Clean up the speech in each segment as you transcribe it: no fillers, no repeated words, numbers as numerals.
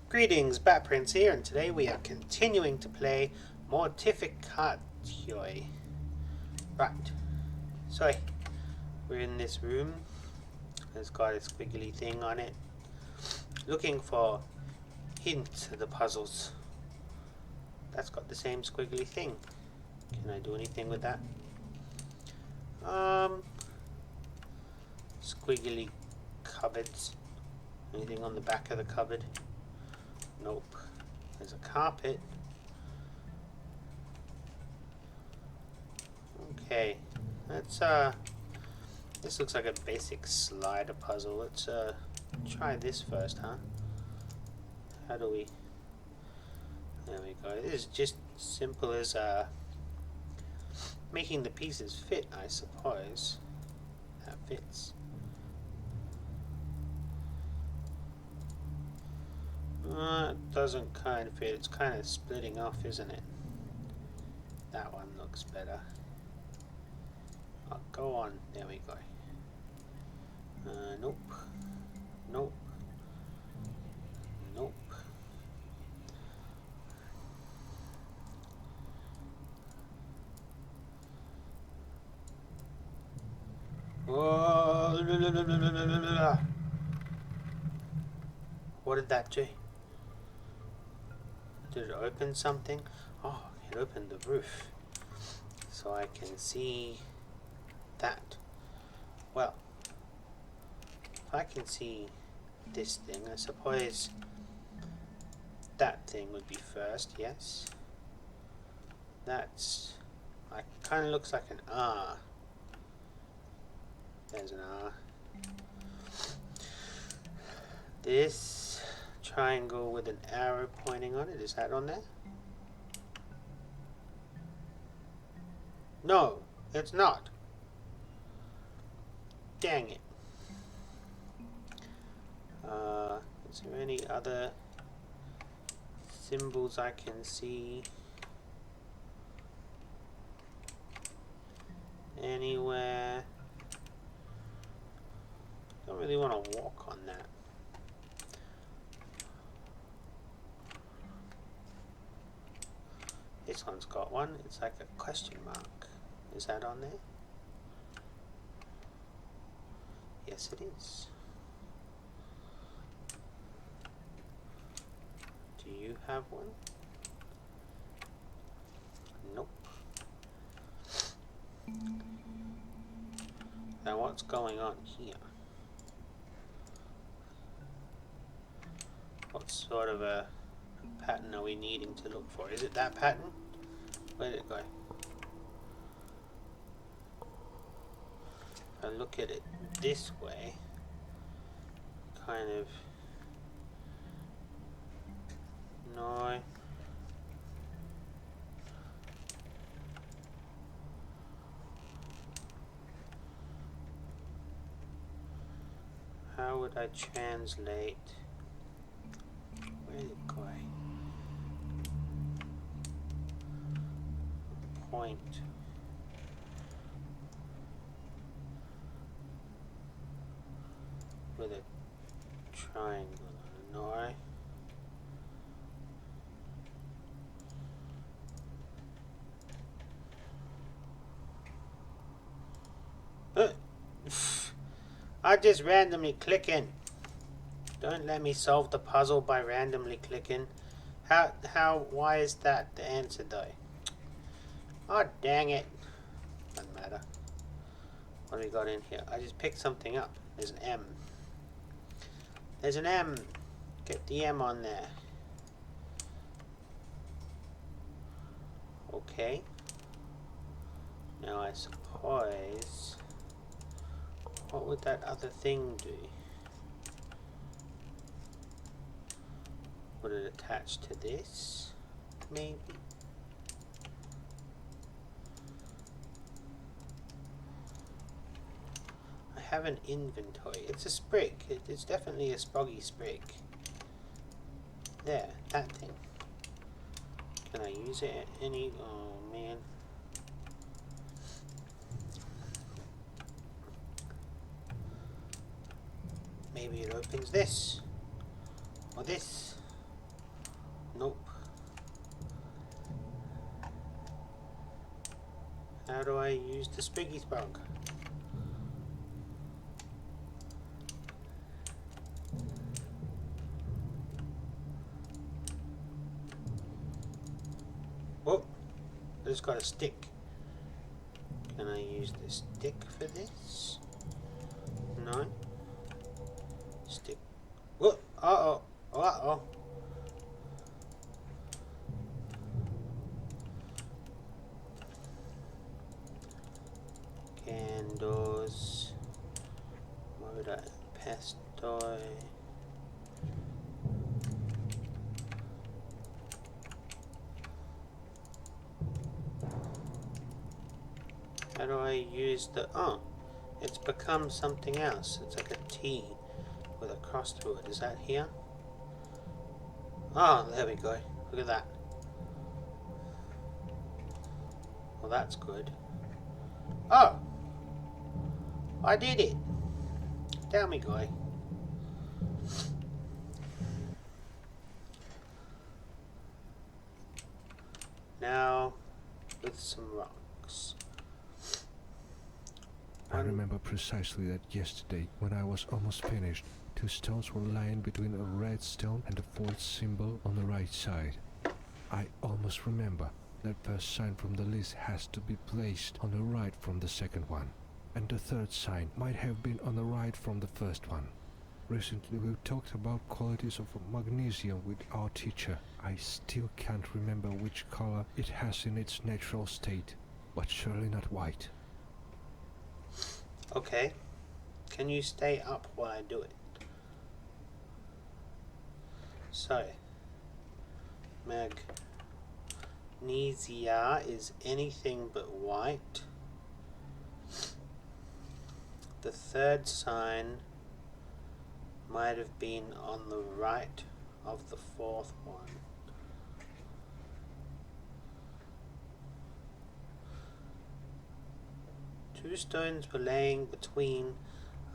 Greetings, Batprince here, and today we are continuing to play Mortificatio. Right, so we're in this room. It's got a squiggly thing on it. Looking for hints to the puzzles. That's got the same squiggly thing. Can I do anything with that? Squiggly cupboards. Anything on the back of the cupboard? Nope. There's a carpet. Okay. Let's this looks like a basic slider puzzle. Let's try this first, huh? How do we... There we go. This is just simple as making the pieces fit, I suppose. That fits. It doesn't kind of fit. It's kind of splitting off, isn't it? That one looks better. Oh, go on. There we go. Nope. Nope. Nope. Oh, what did that do? Did it open something? Oh, it opened the roof. So I can see that. Well, if I can see this thing, I suppose that thing would be first, yes? That's... it kind of looks like an R. There's an R. This triangle with an arrow pointing on it, is that on there? No, it's not. Dang it. Is there any other symbols I can see anywhere? Don't really want to walk on that. This one's got one. It's like a question mark. Is that on there? Yes, it is. Do you have one? Nope. Now what's going on here? What sort of a pattern are we needing to look for? Is it that pattern? Where did it go? If I look at it this way, kind of... No. How would I translate? Where did it go? Point. With a triangle on an eye. I just randomly clicking. Don't let me solve the puzzle by randomly clicking. Why is that the answer though? Oh, dang it. Doesn't matter. What do we got in here? I just picked something up. There's an M. There's an M. Get the M on there. Okay. Now I suppose... What would that other thing do? Would it attach to this? Maybe? I have an inventory. It's a sprig. It's definitely a sproggy sprig. There, that thing. Can I use it any... Oh man. Maybe it opens this. Or this. Nope. How do I use the Spiggy Spunk? Oh, I just got a stick. Can I use the stick for this? No. Stick. Oh, uh-oh. Uh-oh. Candles. Motor pesto. How do I use the... Oh, it's become something else. It's like a T with a cross through it. Is that here? Oh, there we go. Look at that. Well, that's good. Oh! I did it! Down we go. Now, with some rocks. I remember precisely that yesterday, when I was almost finished, 2 stones were lying between a red stone and the 4th symbol on the right side. I almost remember that first sign from the list has to be placed on the right from the second one, and the 3rd sign might have been on the right from the first one. Recently we talked about qualities of magnesium with our teacher. I still can't remember which color it has in its natural state, but surely not white. Okay. Can you stay up while I do it? So, magnesia is anything but white. The 3rd sign might have been on the right of the 4th one. Two stones were laying between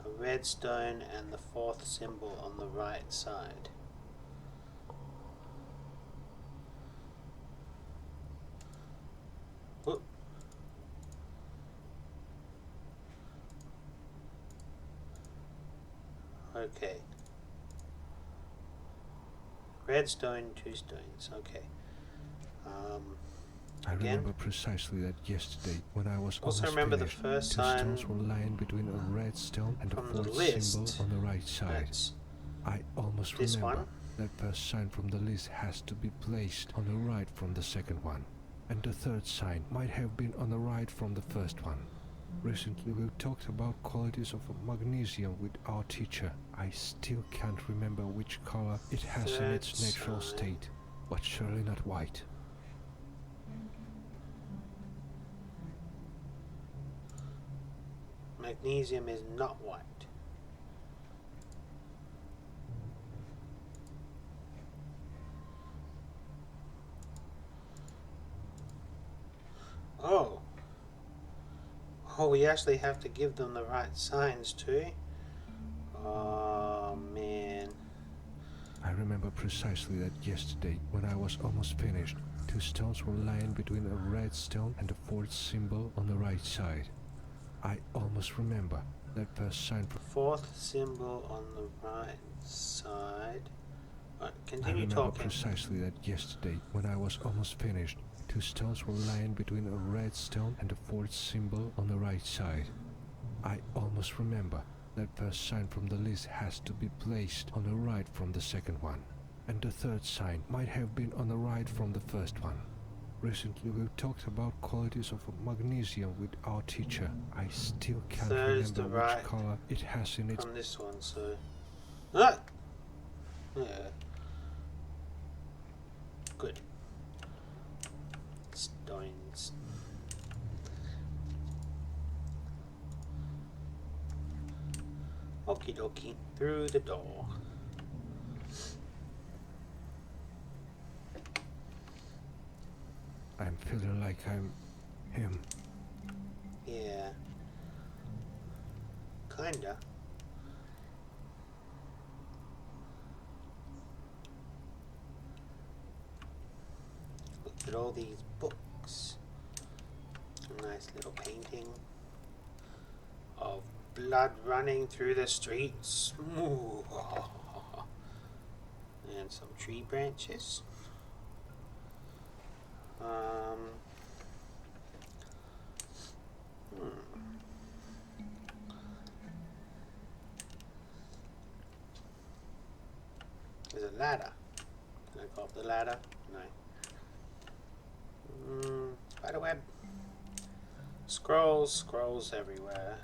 a red stone and the 4th symbol on the right side. Whoop. Okay. Red stone, 2 stones. Okay. I Again. remember precisely that yesterday, when I was Also almost remember the finished, first 2 sign stones were lying between a red stone and the from the 4th list. symbol on the right side. That's I almost this remember one. that first sign from the list has to be placed on the right from the second one, and the 3rd sign might have been on the right from the first one. Recently we talked about qualities of magnesium with our teacher. I still can't remember which color it has in its natural state, but surely not white. Magnesium is not white. Oh. Oh, we actually have to give them the right signs too? Oh, man. I remember precisely that yesterday, when I was almost finished, 2 stones were lying between a red stone and the 4th symbol on the right side. I almost remember that first sign from 4th symbol on the right side. Right, I continue remember talking. precisely that yesterday, when I was almost finished, 2 stones were lying between a red stone and the 4th symbol on the right side. I almost remember that first sign from the list has to be placed on the right from the second one, and the 3rd sign might have been on the right from the first one. Recently we talked about qualities of magnesium with our teacher. I still can't Third's remember the which right color it has in its... from this one, so... Ah! Yeah. Good. Stones. Okie dokie. Through the door. I'm feeling like I'm him. Yeah. Kinda. at all these books. A nice little painting of blood running through the streets. Ooh. And some tree branches. There's a ladder. Can I go up the ladder? No. Spiderweb. Scrolls everywhere.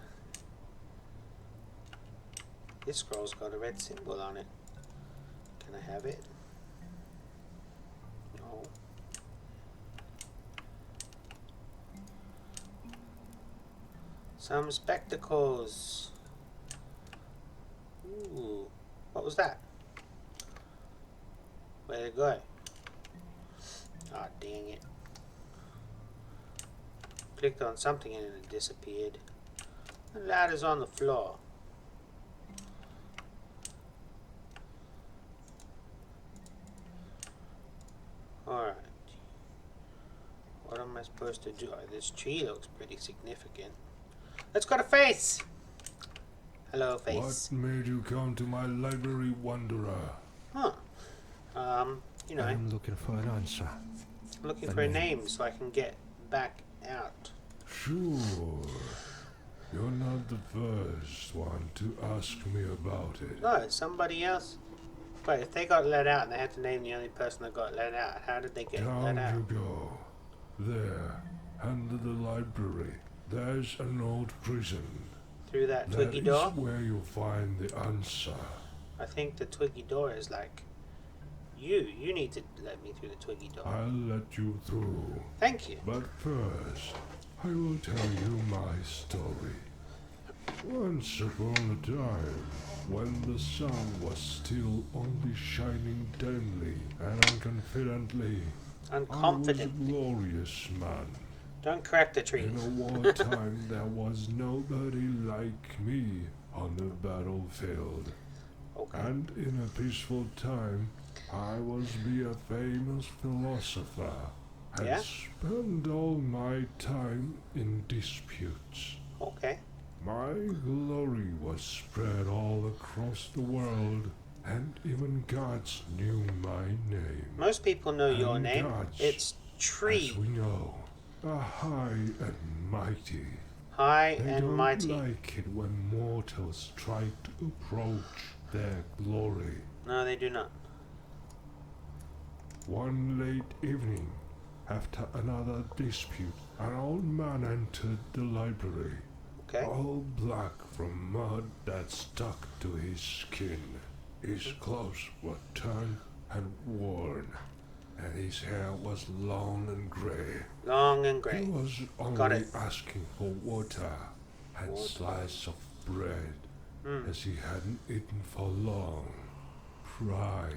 This scroll's got a red symbol on it. Can I have it? No. Some spectacles. Ooh. What was that? Where'd it go? Ah, dang it. Clicked on something and it disappeared. The ladder's on the floor. Alright. What am I supposed to do? Oh, this tree looks pretty significant. Let's go to Face! Hello, Face. What made you come to my library, wanderer? Huh. You know, I'm looking for an answer. I'm looking for a name so I can get back out. Sure. You're not the first one to ask me about it. No, somebody else. Wait, if they got let out and they had to name the only person that got let out, how did they get let Down out? you go. There, under the library, there's an old prison. Through that That twiggy is door? where you'll find the answer. I think the twiggy door is like... You need to let me through the twiggy door. I'll let you through. Thank you. But first, I will tell you my story. Once upon a time, when the sun was still only shining dimly and unconfidently, I was a Unconfident. glorious man. Don't correct the trees. In a wartime, there was nobody like me on the battlefield. Okay. And in a peaceful time, I was be a famous philosopher and Yeah? spend all my time in disputes. Okay. My glory was spread all across the world, and even gods knew my name. Most people know your And name. gods, It's as Tree. we know, are high and mighty. High They and don't mighty. like it when mortals try to approach their glory. No, they do not. One late evening, after another dispute, an old man entered the library, Okay. all black from mud that stuck to his skin. His clothes were torn and worn, and his hair was long and grey. Long and He grey. was Got only it. asking for water and Water. slice of bread, Mm. as he hadn't eaten for long. Pride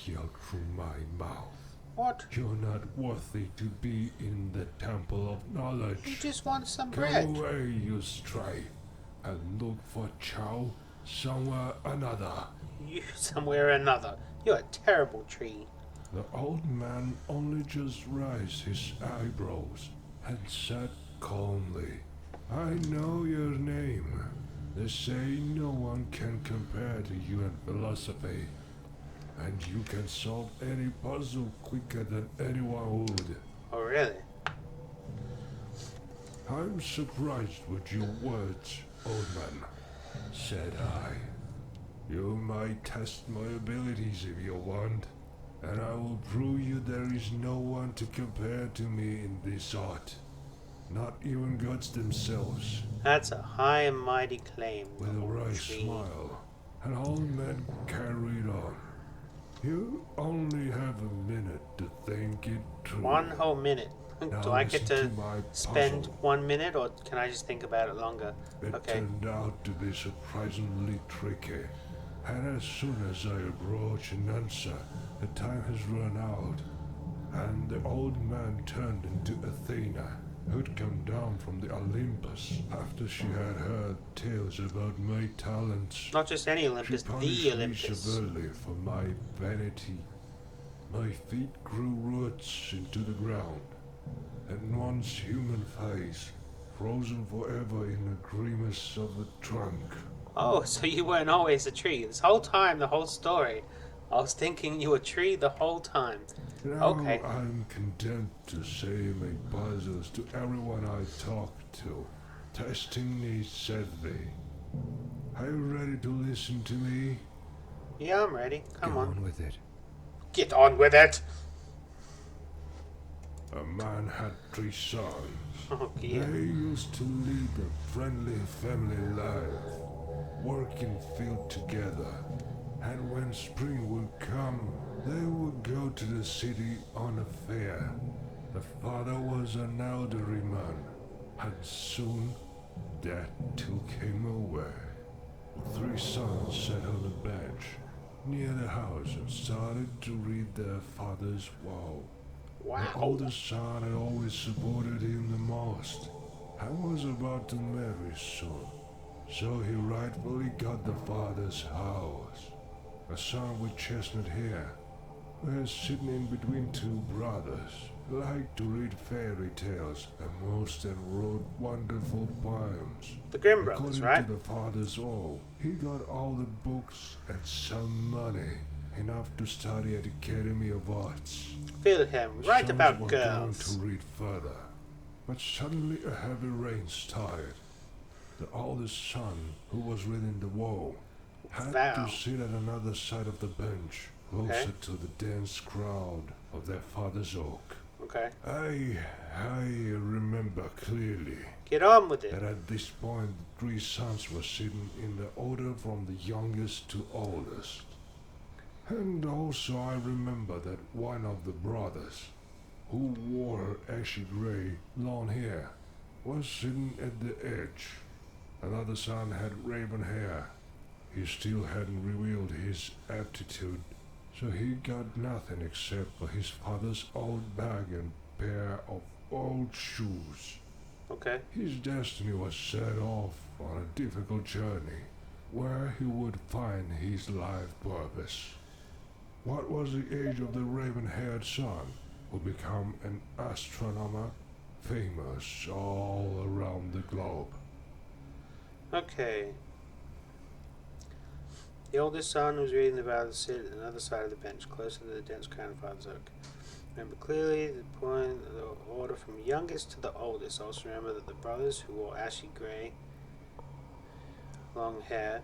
yelled through my mouth. What? You're not worthy to be in the temple of You knowledge. just want some Go bread. away, you stray, and look for chow somewhere another. You somewhere or another. You're a terrible tree. The old man only just raised his eyebrows and said calmly, I know your name. They say no one can compare to you in philosophy, and you can solve any puzzle quicker than anyone would. Oh, really? I'm surprised with your words, old man, said I. You might test my abilities if you want, and I will prove you there is no one to compare to me in this art. Not even gods themselves. That's a high and mighty claim. With a old wry tree. smile, an old man carried on. You only have a minute to think it through. 1 whole minute. Now Do I get listen to my spend puzzle. 1 minute, or can I just think about it longer? It Okay. turned out to be surprisingly tricky, and as soon as I approach an answer, the time has run out, and the old man turned into Athena, who'd come down from the Olympus after she had heard tales about my talents. Not just any She Olympus, punished the me Olympus. severely for my vanity. My feet grew roots into the ground, and one's human face frozen forever in the grimace of the trunk. Oh, so you weren't always a tree. This whole time, the whole story, I was thinking you were a tree the whole time. Now Okay. I'm content to say my puzzles to everyone I talk to, testing me sadly. Are you ready to listen to me? Yeah, I'm ready. Come Go on. with it. Get on with it. A man had 3 sons. Oh, They yeah. used to lead a friendly family life, work in field together, and when spring would come, they would go to the city on a fair. The father was an elderly man, and soon death took him away. The 3 sons sat on a bench near the house and started to read their father's will. The Wow. oldest son had always supported him the most and was about to marry soon, so he rightfully got the father's house. A son with chestnut hair, who was sitting in between 2 brothers, liked to read fairy tales and most and wrote wonderful poems. The Grimm brothers, According right? to the father's will, he got all the books and some money, enough to study at the Academy of Arts. Wilhelm, The right sons about were girls. going to read further, but suddenly a heavy rain started. The oldest son, who was reading the wall, had Wow. to sit at another side of the bench, closer Okay. to the dense crowd of their father's oak. Okay. I remember clearly Get on with that it. at this point the 3 sons were sitting in the order from the youngest to oldest. And also I remember that one of the brothers, who wore ashy gray long hair, was sitting at the edge. Another son had raven hair. He still hadn't revealed his aptitude, so he got nothing except for his father's old bag and pair of old shoes. Okay. His destiny was set off on a difficult journey, where he would find his life purpose. What was the age of the raven-haired son, who became an astronomer, famous all around the globe? Okay. The oldest son was reading about the sit at another side of the bench, closer to the dense crown of father's oak. Remember clearly the point of the order from youngest to the oldest. Also remember that the brothers who wore ashy grey, long hair,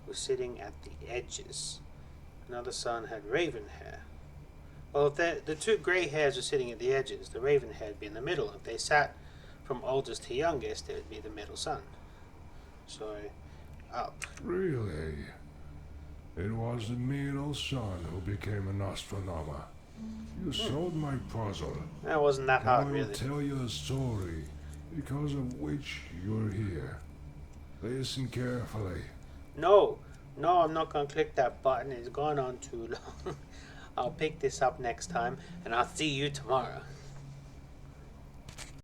were sitting at the edges. Another son had raven hair. Well, if the 2 grey hairs were sitting at the edges, the raven hair would be in the middle. If they sat from oldest to youngest, it would be the middle son. So, up. Really? It was the middle son who became an astronomer. You solved my puzzle. That wasn't that Now I hard, will really. tell you a story, because of which you're here. Listen carefully. No, I'm not going to click that button. It's gone on too long. I'll pick this up next time, and I'll see you tomorrow.